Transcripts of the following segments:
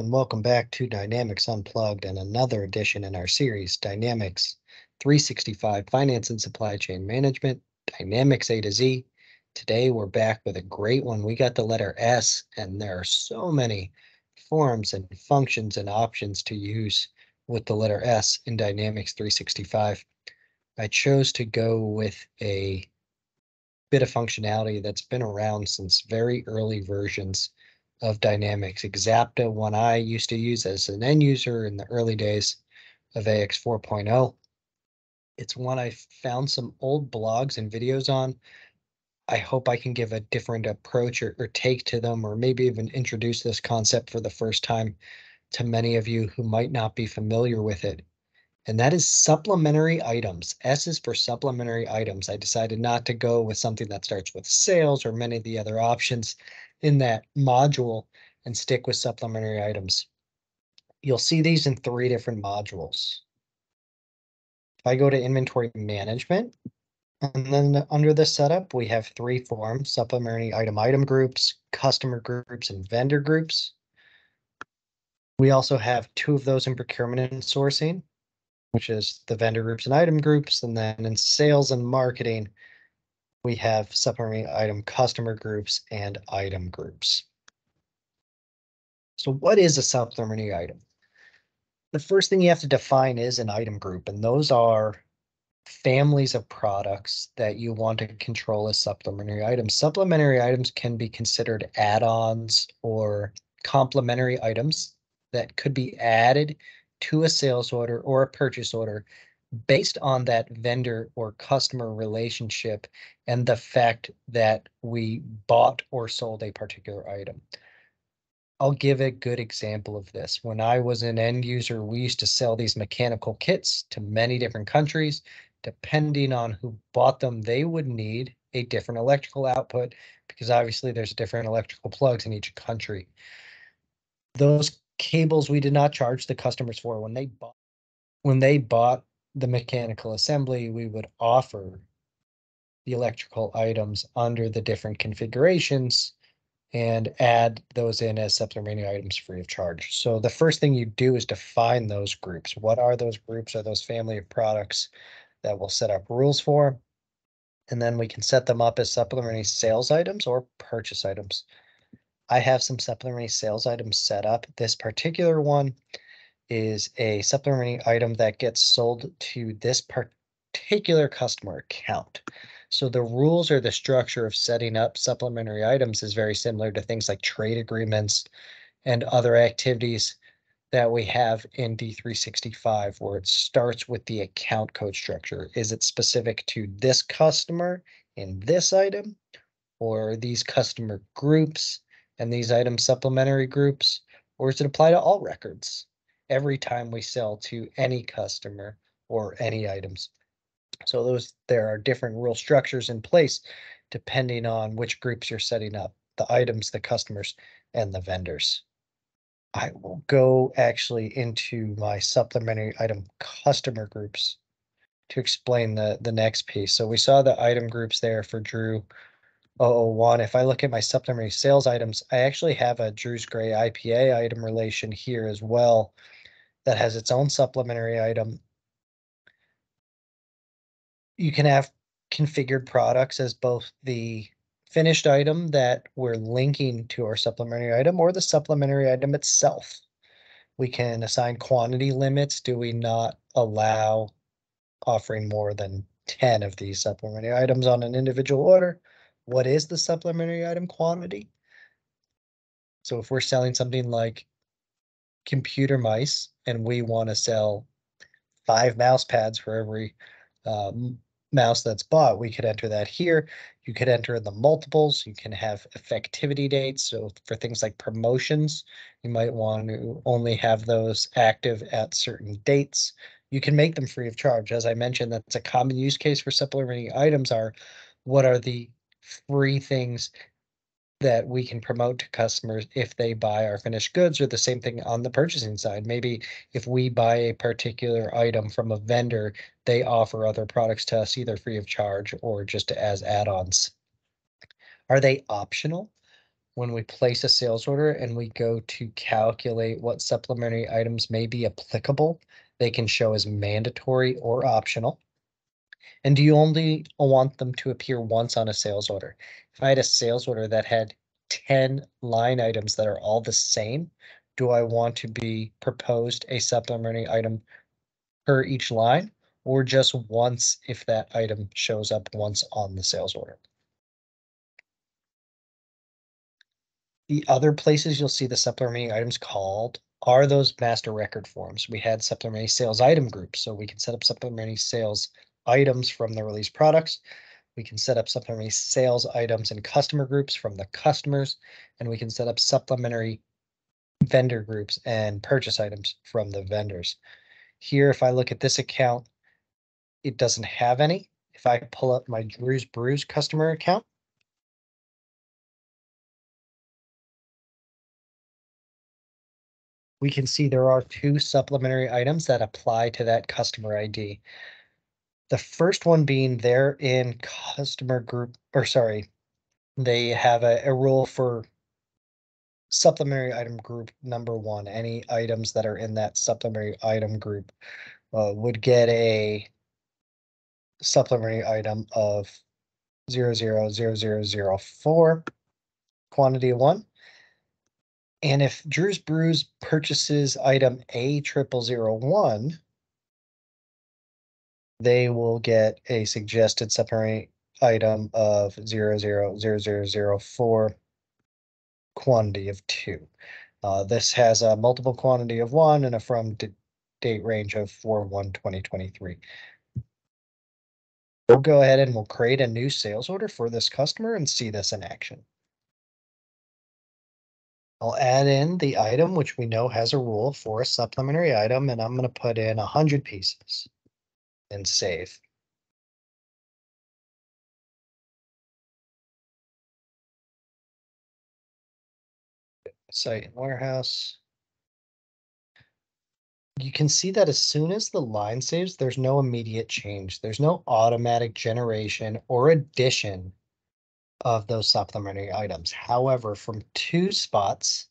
and welcome back to Dynamics Unplugged and another edition in our series, Dynamics 365 Finance and Supply Chain Management, Dynamics A to Z. Today we're back with a great one. We got the letter S, and there are so many forms and functions and options to use with the letter S in Dynamics 365. I chose to go with a bit of functionality that's been around since very early versions of Dynamics. Exapta, one I used to use as an end user in the early days of AX 4.0. It's one I found some old blogs and videos on. I hope I can give a different approach or take to them, or maybe even introduce this concept for the first time to many of you who might not be familiar with it. And that is supplementary items. S is for supplementary items. I decided not to go with something that starts with sales or many of the other options in that module and stick with supplementary items. You'll see these in 3 different modules. If I go to inventory management, and then under the setup, we have 3 forms: supplementary item groups, customer groups, and vendor groups. We also have 2 of those in procurement and sourcing, which is the vendor groups and item groups. And then in sales and marketing, we have supplementary item customer groups and item groups. So what is a supplementary item? The first thing you have to define is an item group, and those are families of products that you want to control as supplementary items. Supplementary items can be considered add-ons or complementary items that could be added to a sales order or a purchase order based on that vendor or customer relationship and the fact that we bought or sold a particular item. I'll give a good example of this. When I was an end user, we used to sell these mechanical kits to many different countries. Depending on who bought them, they would need a different electrical output because obviously there's different electrical plugs in each country. Those cables we did not charge the customers for. When they bought the mechanical assembly, we would offer the electrical items under the different configurations and add those in as supplementary items free of charge. So the first thing you do is define those groups. What are those groups? Are those family of products that we'll set up rules for? And then we can set them up as supplementary sales items or purchase items. I have some supplementary sales items set up. This particular one is a supplementary item that gets sold to this particular customer account. So the rules or the structure of setting up supplementary items is very similar to things like trade agreements and other activities that we have in D365, where it starts with the account code structure. Is it specific to this customer in this item, or these customer groups and these item supplementary groups, or does it apply to all records every time we sell to any customer or any items? So there are different rule structures in place depending on which groups you're setting up: the items, the customers, and the vendors. I will go actually into my supplementary item customer groups to explain the next piece. So we saw the item groups there for Drew 001. If I look at my supplementary sales items, I actually have a Drew's Gray IPA item relation here as well that has its own supplementary item. You can have configured products as both the finished item that we're linking to our supplementary item or the supplementary item itself. We can assign quantity limits. Do we not allow offering more than 10 of these supplementary items on an individual order? What is the supplementary item quantity? So if we're selling something like computer mice and we want to sell 5 mouse pads for every mouse that's bought, we could enter that here. You could enter in the multiples. You can have effectivity dates. So for things like promotions, you might want to only have those active at certain dates. You can make them free of charge. As I mentioned, that's a common use case for supplementary items are what are the free things that we can promote to customers if they buy our finished goods, or the same thing on the purchasing side. Maybe if we buy a particular item from a vendor, they offer other products to us either free of charge or just as add-ons. Are they optional? when we place a sales order and we go to calculate what supplementary items may be applicable, they can show as mandatory or optional. And do you only want them to appear once on a sales order? If I had a sales order that had 10 line items that are all the same, do I want to be proposed a supplementary item per each line, or just once if that item shows up once on the sales order? The other places you'll see the supplementary items called are those master record forms. We had supplementary sales item groups, so we can set up supplementary sales items from the release products. We can set up supplementary sales items and customer groups from the customers, and we can set up supplementary vendor groups and purchase items from the vendors. Here, if I look at this account, it doesn't have any. If I pull up my Drew's Brews customer account, we can see there are 2 supplementary items that apply to that customer ID. The first one being they're in customer group, or sorry, they have a rule for supplementary item group number 1. Any items that are in that supplementary item group would get a supplementary item of 000004, quantity of 1. And if Drew's Brews purchases item A0001, they will get a suggested supplementary item of 000004, quantity of 2. This has a multiple quantity of 1 and a from date range of 4/1/2023. We'll go ahead and we'll create a new sales order for this customer and see this in action. I'll add in the item, which we know has a rule for a supplementary item, and I'm going to put in 100 pieces and save. Site and warehouse. You can see that as soon as the line saves, there's no immediate change. There's no automatic generation or addition of those supplementary items. However, from 2 spots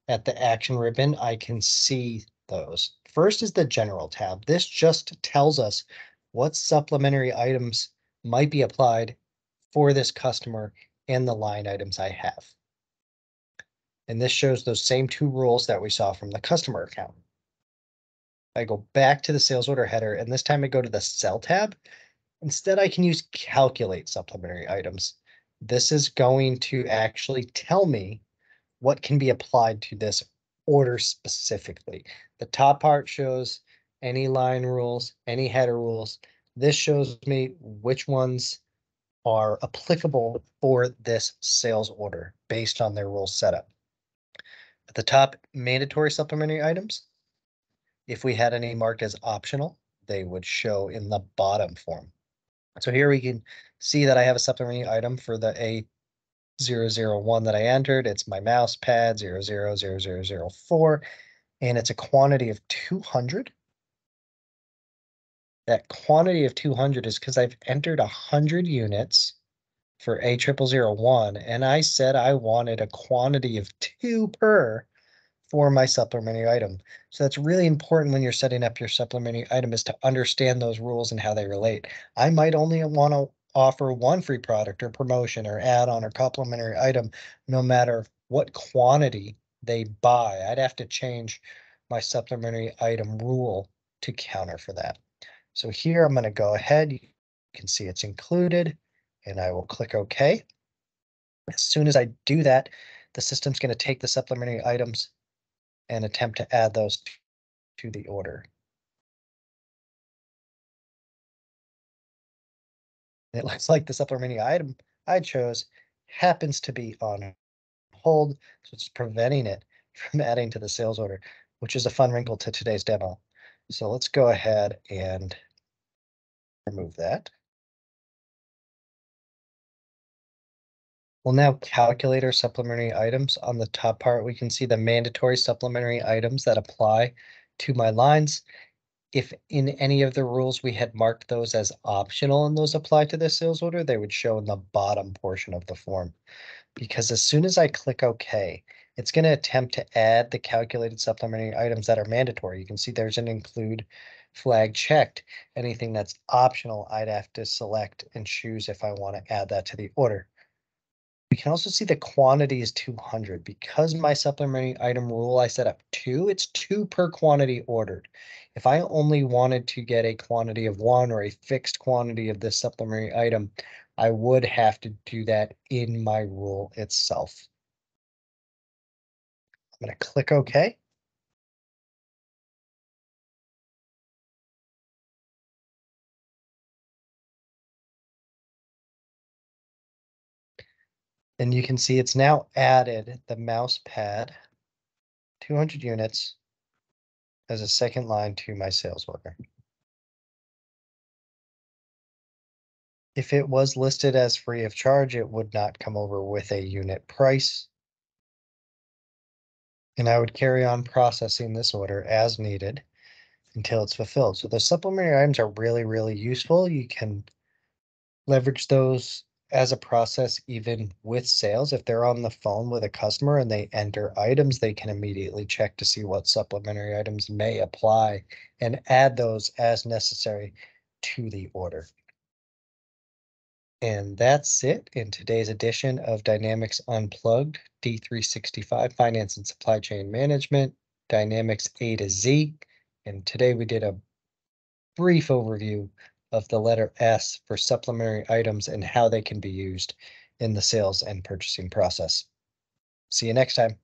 at the action ribbon, I can see those. First is the general tab. This just tells us what supplementary items might be applied for this customer and the line items I have. And this shows those same 2 rules that we saw from the customer account. I go back to the sales order header, and this time I go to the cell tab. Instead, I can use calculate supplementary items. This is going to actually tell me what can be applied to this order specifically. The top part shows any line rules, any header rules. This shows me which ones are applicable for this sales order based on their rule setup. At the top, mandatory supplementary items. If we had any marked as optional, they would show in the bottom form. So here we can see that I have a supplementary item for the A001 that I entered. It's my mouse pad 000004, and it's a quantity of 200. That quantity of 200 is because I've entered 100 units for A0001, and I said I wanted a quantity of 2 per for my supplementary item. So that's really important when you're setting up your supplementary item, is to understand those rules and how they relate. I might only want to offer 1 free product or promotion or add-on or complimentary item, no matter what quantity they buy. I'd have to change my supplementary item rule to counter for that. So here I'm going to go ahead. You can see it's included, and I will click OK. As soon as I do that, the system's going to take the supplementary items and attempt to add those to the order. It looks like the supplementary item I chose happens to be on hold, so it's preventing it from adding to the sales order, which is a fun wrinkle to today's demo. So let's go ahead and remove that. We'll now calculate our supplementary items. On the top part, we can see the mandatory supplementary items that apply to my lines. if in any of the rules we had marked those as optional and those apply to the sales order, they would show in the bottom portion of the form. Because as soon as I click OK, it's going to attempt to add the calculated supplementary items that are mandatory. You can see there's an include flag checked. Anything that's optional, I'd have to select and choose if I want to add that to the order. We can also see the quantity is 200. Because my supplementary item rule I set up 2, it's 2 per quantity ordered. If I only wanted to get a quantity of 1 or a fixed quantity of this supplementary item, I would have to do that in my rule itself. I'm going to click OK. And you can see it's now added the mouse pad, 200 units, as a second line to my sales order. If it was listed as free of charge, it would not come over with a unit price. And I would carry on processing this order as needed until it's fulfilled. So the supplementary items are really, really useful. You can leverage those as a process even with sales. If they're on the phone with a customer and they enter items, they can immediately check to see what supplementary items may apply and add those as necessary to the order. And that's it in today's edition of Dynamics Unplugged, D365 Finance and Supply Chain Management, Dynamics A to Z. And today we did a brief overview of the letter S for supplementary items and how they can be used in the sales and purchasing process. See you next time.